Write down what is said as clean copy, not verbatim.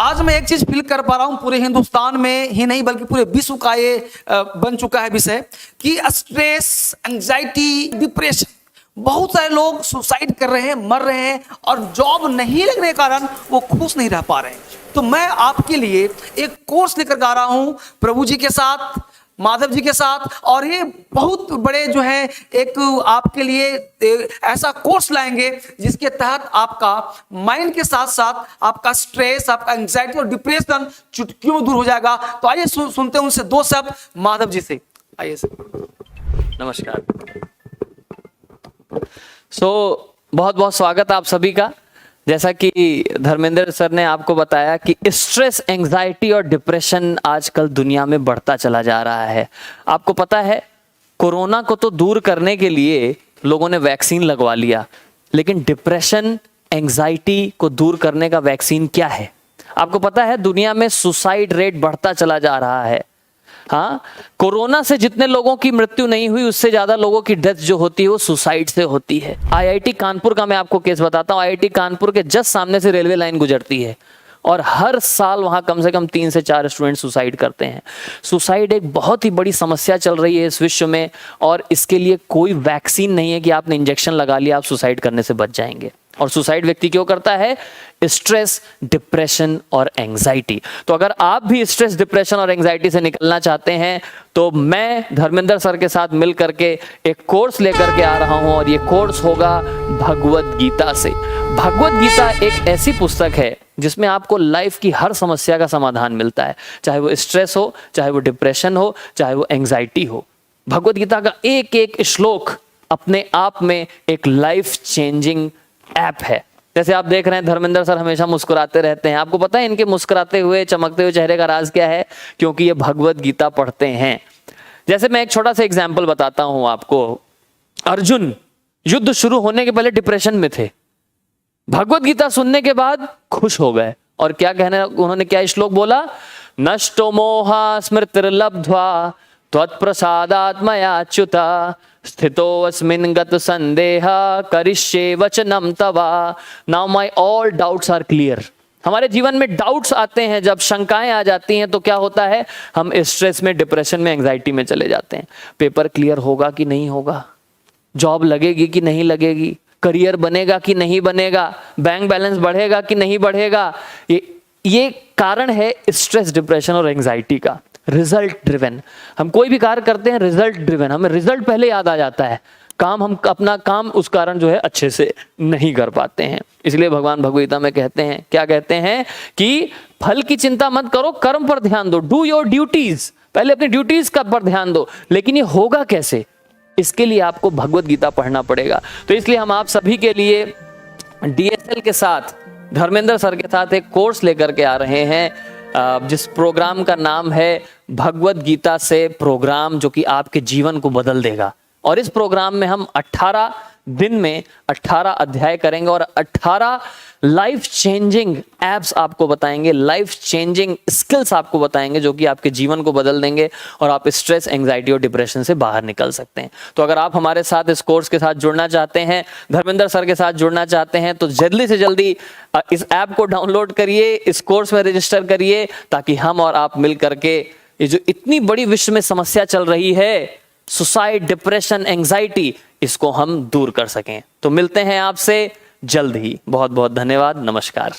आज मैं एक चीज फील कर पा रहा हूं, पूरे हिंदुस्तान में ही नहीं बल्कि पूरे विश्व का ये बन चुका है विषय कि स्ट्रेस, एंजाइटी, डिप्रेशन। बहुत सारे लोग सुसाइड कर रहे हैं, मर रहे हैं, और जॉब नहीं लगने के कारण वो खुश नहीं रह पा रहे हैं। तो मैं आपके लिए एक कोर्स लेकर आ रहा हूं प्रभु जी के साथ, माधव जी के साथ, और ये बहुत बड़े जो है एक आपके लिए ऐसा कोर्स लाएंगे जिसके तहत आपका माइंड के साथ साथ आपका स्ट्रेस, आपका एंजाइटी और डिप्रेशन चुटकियों में दूर हो जाएगा। तो आइए सुनते हैं उनसे दो शब्द माधव जी से। आइए सर। नमस्कार। बहुत बहुत स्वागत आप सभी का। जैसा कि धर्मेंद्र सर ने आपको बताया कि स्ट्रेस, एंजाइटी और डिप्रेशन आजकल दुनिया में बढ़ता चला जा रहा है। आपको पता है कोरोना को तो दूर करने के लिए लोगों ने वैक्सीन लगवा लिया, लेकिन डिप्रेशन, एंजाइटी को दूर करने का वैक्सीन क्या है? आपको पता है दुनिया में सुसाइड रेट बढ़ता चला जा रहा है। हाँ, कोरोना से जितने लोगों की मृत्यु नहीं हुई उससे ज्यादा लोगों की डेथ जो होती है वो सुसाइड से होती है। आईआईटी कानपुर का मैं आपको केस बताता हूँ। आईआईटी कानपुर के जस्ट सामने से रेलवे लाइन गुजरती है और हर साल वहां कम से कम 3 से 4 स्टूडेंट सुसाइड करते हैं। सुसाइड एक बहुत ही बड़ी समस्या चल रही है इस विश्व में, और इसके लिए कोई वैक्सीन नहीं है कि आपने इंजेक्शन लगा लिया आप सुसाइड करने से बच जाएंगे। और सुसाइड व्यक्ति क्यों करता है? स्ट्रेस, डिप्रेशन और एंजाइटी। तो अगर आप भी स्ट्रेस, डिप्रेशन और एंजाइटी से निकलना चाहते हैं तो मैं धर्मेंद्र सर के साथ मिल करके एक कोर्स लेकर के आ रहा हूं, और ये कोर्स होगा भगवद गीता से। भगवद गीता एक ऐसी पुस्तक है जिसमें आपको लाइफ की हर समस्या का समाधान मिलता है, चाहे वो स्ट्रेस हो, चाहे वो डिप्रेशन हो, चाहे वो एंजाइटी हो। भगवद गीता का एक एक श्लोक अपने आप में एक लाइफ चेंजिंग ऐप है। जैसे आप देख रहे हैं धर्मेंद्र सर हमेशा मुस्कुराते रहते हैं। आपको पता है इनके मुस्कुराते हुए, चमकते हुए चेहरे का राज क्या है? क्योंकि ये भगवद गीता पढ़ते हैं। जैसे मैं एक छोटा सा एग्जाम्पल बताता हूं आपको। अर्जुन युद्ध शुरू होने के पहले डिप्रेशन में थे, भगवद गीता सुनने के बाद खुश हो गए। और क्या कहने उन्होंने, क्या श्लोक बोला? नष्टो मोहा स्मृतिर्लब्ध्वा त्वत्प्रसादात् मयाच्युता स्थितोऽस्मिन् गत संदेहा करिष्ये वचनम तवा। Now my all doubts are clear. हमारे जीवन में डाउट्स आते हैं, जब शंकाएं आ जाती हैं तो क्या होता है? हम स्ट्रेस में, डिप्रेशन में, एंजाइटी में चले जाते हैं। पेपर क्लियर होगा कि नहीं होगा, जॉब लगेगी कि नहीं लगेगी, करियर बनेगा कि नहीं बनेगा, बैंक बैलेंस बढ़ेगा कि नहीं बढ़ेगा। ये कारण है स्ट्रेस, डिप्रेशन और एंजाइटी का। रिजल्ट ड्रिवन, हम कोई भी कार्य करते हैं रिजल्ट ड्रिवन, हमें रिजल्ट पहले याद आ जाता है, हम अपना काम उस कारण जो है अच्छे से नहीं कर पाते हैं। इसलिए भगवान भगवद गीता में कहते हैं, क्या कहते हैं कि फल की चिंता मत करो, कर्म पर ध्यान दो, डू योर ड्यूटीज। पहले अपनी ड्यूटीज का पर ध्यान दो। लेकिन ये होगा कैसे? इसके लिए आपको भगवद गीता पढ़ना पड़ेगा। तो इसलिए हम आप सभी के लिए DSL के साथ, धर्मेंद्र सर के साथ एक कोर्स लेकर के आ रहे हैं, जिस प्रोग्राम का नाम है भगवद गीता से प्रोग्राम, जो कि आपके जीवन को बदल देगा। और इस प्रोग्राम में हम 18 दिन में 18 अध्याय करेंगे और 18 लाइफ चेंजिंग एप्स आपको बताएंगे, लाइफ चेंजिंग स्किल्स आपको बताएंगे, जो कि आपके जीवन को बदल देंगे और आप स्ट्रेस, एंजाइटी और डिप्रेशन से बाहर निकल सकते हैं। तो अगर आप हमारे साथ इस कोर्स के साथ जुड़ना चाहते हैं, धर्मेंद्र सर के साथ जुड़ना चाहते हैं, तो जल्दी से जल्दी इस ऐप को डाउनलोड करिए, इस कोर्स में रजिस्टर करिए, ताकि हम और आप मिल करके ये जो इतनी बड़ी विश्व में समस्या चल रही है, सुसाइड, डिप्रेशन, एंजाइटी, इसको हम दूर कर सकें। तो मिलते हैं आपसे जल्द ही। बहुत बहुत धन्यवाद। नमस्कार।